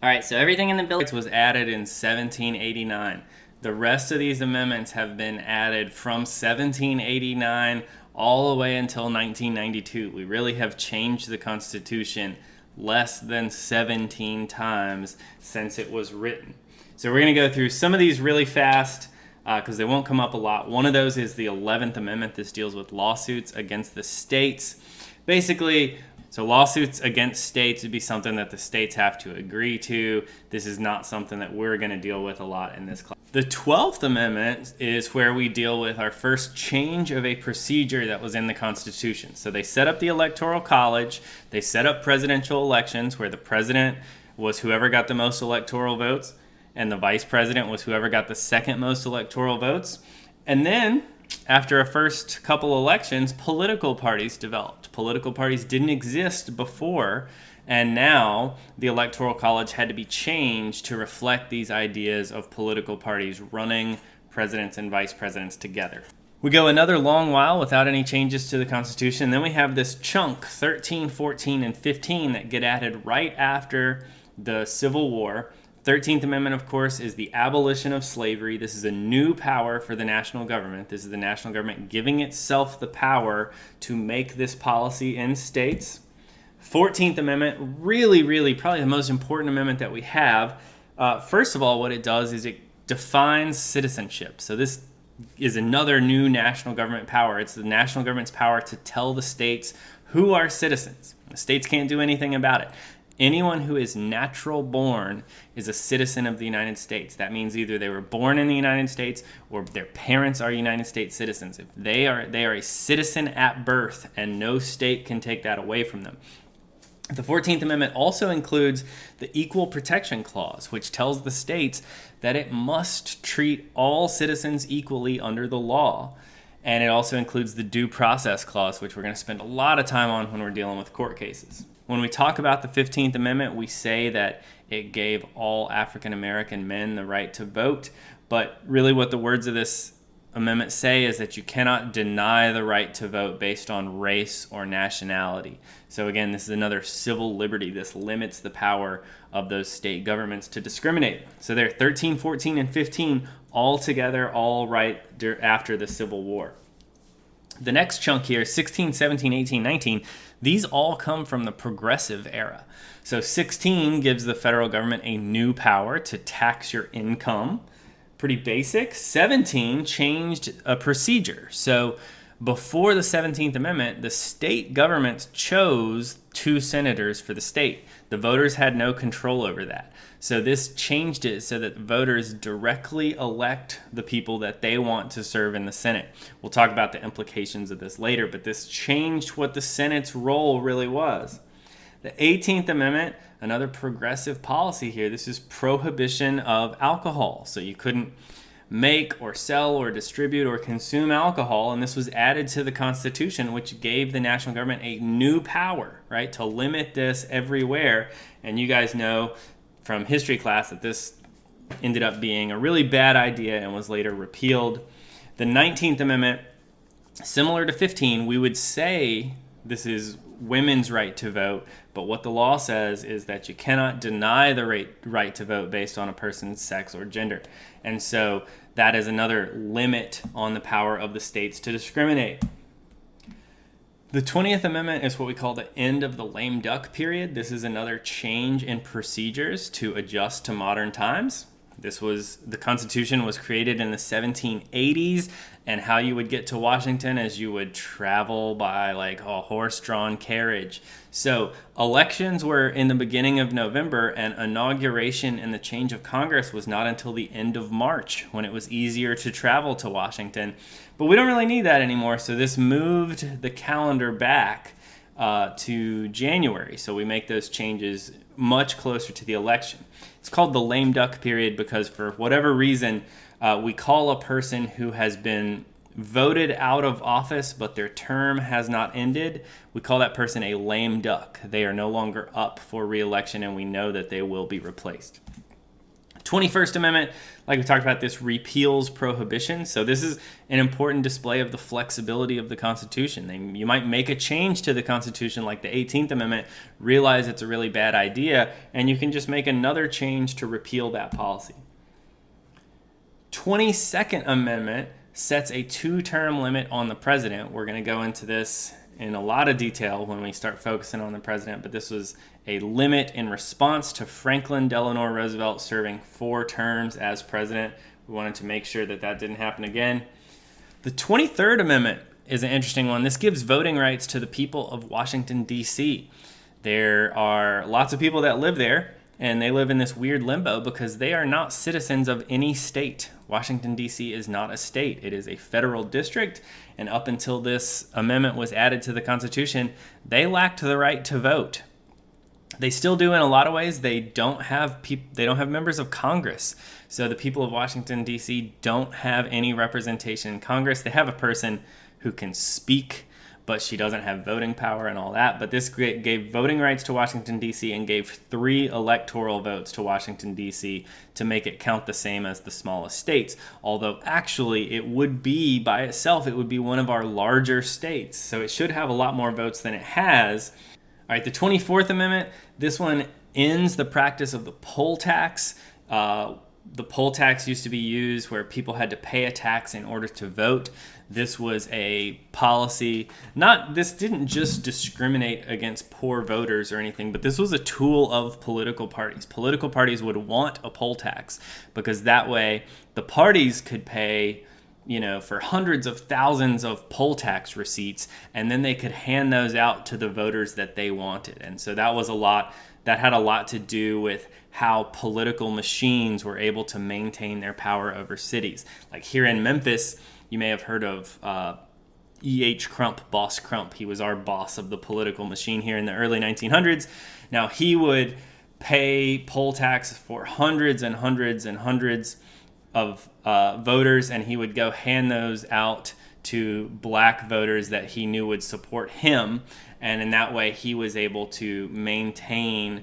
All right, so everything in the Bill of Rights was added in 1789. The rest of these amendments have been added from 1789 all the way until 1992. We really have changed the Constitution less than 17 times since it was written. So we're going to go through some of these really fast because they won't come up a lot. One of those is the 11th Amendment. This deals with lawsuits against the states. Basically, so lawsuits against states would be something that the states have to agree to. This is not something that we're going to deal with a lot in this class. The 12th Amendment is where we deal with our first change of a procedure that was in the Constitution. So they set up the Electoral College. They set up presidential elections where the president was whoever got the most electoral votes and the vice president was whoever got the second most electoral votes. And then after a first couple elections, political parties developed. Political parties didn't exist before, and now the Electoral College had to be changed to reflect these ideas of political parties running presidents and vice presidents together. We go another long while without any changes to the Constitution. Then we have this chunk, 13, 14, and 15, that get added right after the Civil War. 13th Amendment, of course, is the abolition of slavery. This is a new power for the national government. This is the national government giving itself the power to make this policy in states. 14th Amendment, really, probably the most important amendment that we have. First of all, what it does is it defines citizenship. So this is another new national government power. It's the national government's power to tell the states who are citizens. The states can't do anything about it. Anyone who is natural born is a citizen of the United States. That means either they were born in the United States or their parents are United States citizens. If they are a citizen at birth, and no state can take that away from them. The 14th Amendment also includes the Equal Protection Clause, which tells the states that it must treat all citizens equally under the law. And it also includes the Due Process Clause, which we're going to spend a lot of time on when we're dealing with court cases. When we talk about the 15th Amendment, we say that it gave all African American men the right to vote. But really what the words of this amendment say is that you cannot deny the right to vote based on race or nationality. So again, this is another civil liberty. This limits the power of those state governments to discriminate. So they're 13, 14, and 15 all together, all right after the Civil War. The next chunk here, 16, 17, 18, 19, these all come from the progressive era. So 16 gives the federal government a new power to tax your income. Pretty basic. 17 changed a procedure. So before the 17th Amendment, the state governments chose 2 senators for the state. The voters had no control over that. So this changed it so that voters directly elect the people that they want to serve in the Senate. We'll talk about the implications of this later, but this changed what the Senate's role really was. The 18th Amendment, another progressive policy here. This is prohibition of alcohol. So you couldn't make or sell or distribute or consume alcohol, and this was added to the Constitution, which gave the national government a new power, right, to limit this everywhere. And you guys know from history class that this ended up being a really bad idea and was later repealed. The 19th Amendment, similar to 15, we would say this is women's right to vote, but what the law says is that you cannot deny the right to vote based on a person's sex or gender. And so that is another limit on the power of the states to discriminate. The 20th Amendment is what we call the end of the lame duck period. This is another change in procedures to adjust to modern times. The Constitution was created in the 1780s, and how you would get to Washington is you would travel by like a horse-drawn carriage. So elections were in the beginning of November, and inauguration and the change of Congress was not until the end of March, when it was easier to travel to Washington. But we don't really need that anymore, so this moved the calendar back to January. So we make those changes much closer to the election. It's called the lame duck period because for whatever reason, we call a person who has been voted out of office but their term has not ended, we call that person a lame duck. They are no longer up for re-election and we know that they will be replaced. 21st Amendment, like we talked about, this repeals prohibition. So this is an important display of the flexibility of the Constitution. You might make a change to the Constitution like the 18th Amendment, realize it's a really bad idea, and you can just make another change to repeal that policy. 22nd Amendment sets a 2-term limit on the president. We're going to go into this in a lot of detail when we start focusing on the president, but this was a limit in response to Franklin Delano Roosevelt serving 4 terms as president. We wanted to make sure that that didn't happen again. The 23rd Amendment is an interesting one. This gives voting rights to the people of Washington, D.C. There are lots of people that live there, and they live in this weird limbo because they are not citizens of any state. Washington, D.C. is not a state. It is a federal district, and up until this amendment was added to the Constitution, they lacked the right to vote. They still do in a lot of ways. They don't have members of Congress. So the people of Washington, D.C. don't have any representation in Congress. They have a person who can speak, but she doesn't have voting power and all that. But this gave voting rights to Washington, D.C. and gave 3 electoral votes to Washington, D.C. to make it count the same as the smallest states. Although actually it would be, by itself, it would be one of our larger states. So it should have a lot more votes than it has. All right, the 24th Amendment, this one ends the practice of the poll tax. The poll tax used to be used where people had to pay a tax in order to vote. This was a policy, this didn't just discriminate against poor voters or anything, but this was a tool of political parties. Political parties would want a poll tax because that way the parties could pay, for hundreds of thousands of poll tax receipts, and then they could hand those out to the voters that they wanted. And so that had a lot to do with how political machines were able to maintain their power over cities. Like here in Memphis, you may have heard of E.H. Crump, Boss Crump. He was our boss of the political machine here in the early 1900s. Now, he would pay poll tax for hundreds and hundreds and hundreds of voters, and he would go hand those out to black voters that he knew would support him. And in that way, he was able to maintain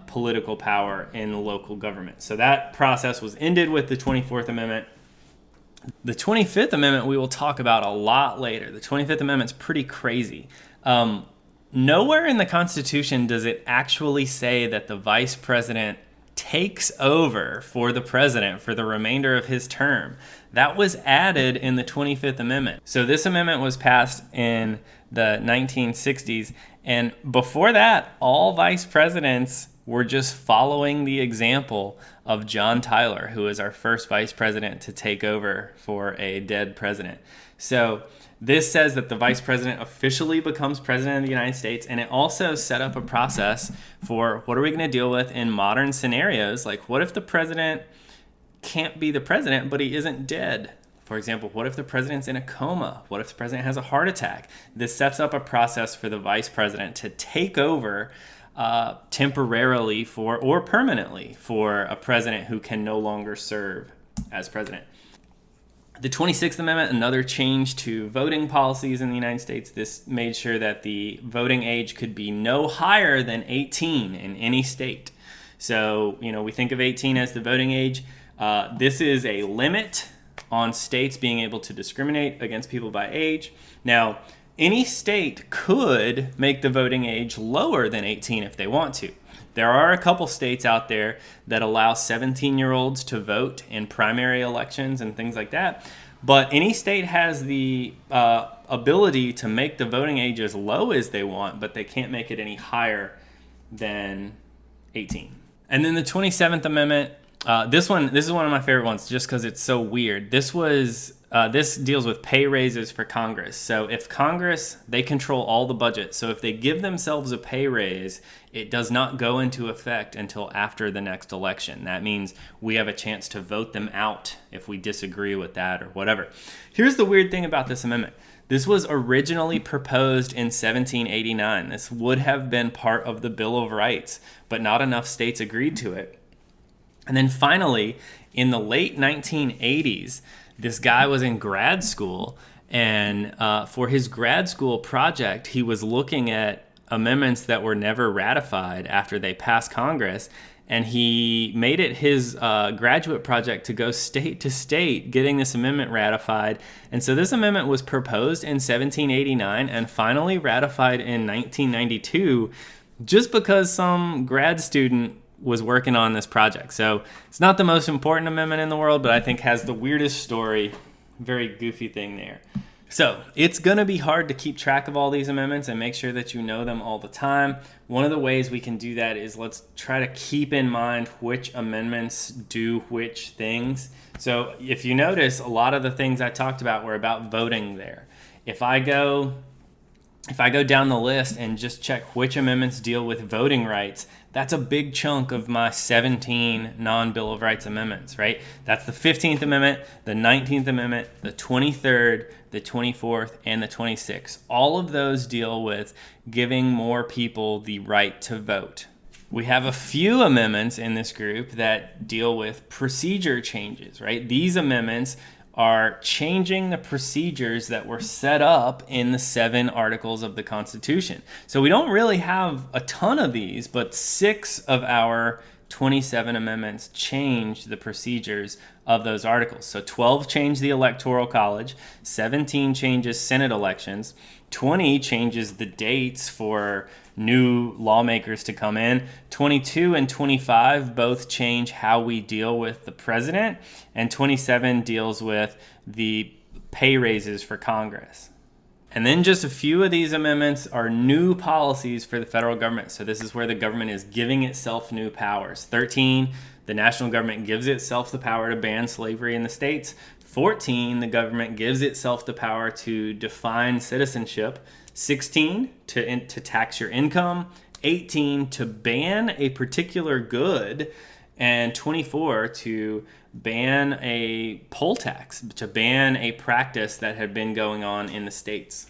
political power in local government. So that process was ended with the 24th Amendment. The 25th Amendment we will talk about a lot later. The 25th Amendment's pretty crazy. Nowhere in the Constitution does it actually say that the vice president takes over for the president for the remainder of his term. That was added in the 25th Amendment. So this amendment was passed in the 1960s, and before that, all vice presidents were just following the example of John Tyler, who was our first vice president to take over for a dead president. So this says that the vice president officially becomes president of the United States, and it also set up a process for what are we going to deal with in modern scenarios. Like, what if the president can't be the president, but he isn't dead? For example, what if the president's in a coma? What if the president has a heart attack? This sets up a process for the vice president to take over temporarily or permanently for a president who can no longer serve as president. The 26th Amendment, another change to voting policies in the United States. This made sure that the voting age could be no higher than 18 in any state. So, we think of 18 as the voting age. This is a limit on states being able to discriminate against people by age. Now, any state could make the voting age lower than 18 if they want to. There are a couple states out there that allow 17-year-olds to vote in primary elections and things like that. But any state has the ability to make the voting age as low as they want, but they can't make it any higher than 18. And then the 27th Amendment, this is one of my favorite ones just because it's so weird. This deals with pay raises for Congress. So if Congress, they control all the budget. So if they give themselves a pay raise, it does not go into effect until after the next election. That means we have a chance to vote them out if we disagree with that or whatever. Here's the weird thing about this amendment. This was originally proposed in 1789. This would have been part of the Bill of Rights, but not enough states agreed to it. And then finally, in the late 1980s, this guy was in grad school, and for his grad school project, he was looking at amendments that were never ratified after they passed Congress, and he made it his graduate project to go state to state getting this amendment ratified. And so this amendment was proposed in 1789 and finally ratified in 1992 just because some grad student was working on this project. So it's not the most important amendment in the world, but I think has the weirdest story. Very goofy thing there. So it's going to be hard to keep track of all these amendments and make sure that you know them all the time. One of the ways we can do that is let's try to keep in mind which amendments do which things. So if you notice, a lot of the things I talked about were about voting there. If I go down the list and just check which amendments deal with voting rights, that's a big chunk of my 17 non-Bill of Rights amendments, right? That's the 15th Amendment, the 19th Amendment, the 23rd, the 24th, and the 26th. All of those deal with giving more people the right to vote. We have a few amendments in this group that deal with procedure changes, right? These amendments are changing the procedures that were set up in the 7 articles of the Constitution. So we don't really have a ton of these, but 6 of our 27 amendments change the procedures of those articles. So 12 change the Electoral College, 17 changes Senate elections, 20 changes the dates for new lawmakers to come in. 22 and 25 both change how we deal with the president, and 27 deals with the pay raises for Congress. And then just a few of these amendments are new policies for the federal government. So this is where the government is giving itself new powers. 13, the national government gives itself the power to ban slavery in the states. 14, the government gives itself the power to define citizenship. 16, to tax your income. 18, to ban a particular good. And 24, to ban a poll tax, to ban a practice that had been going on in the states.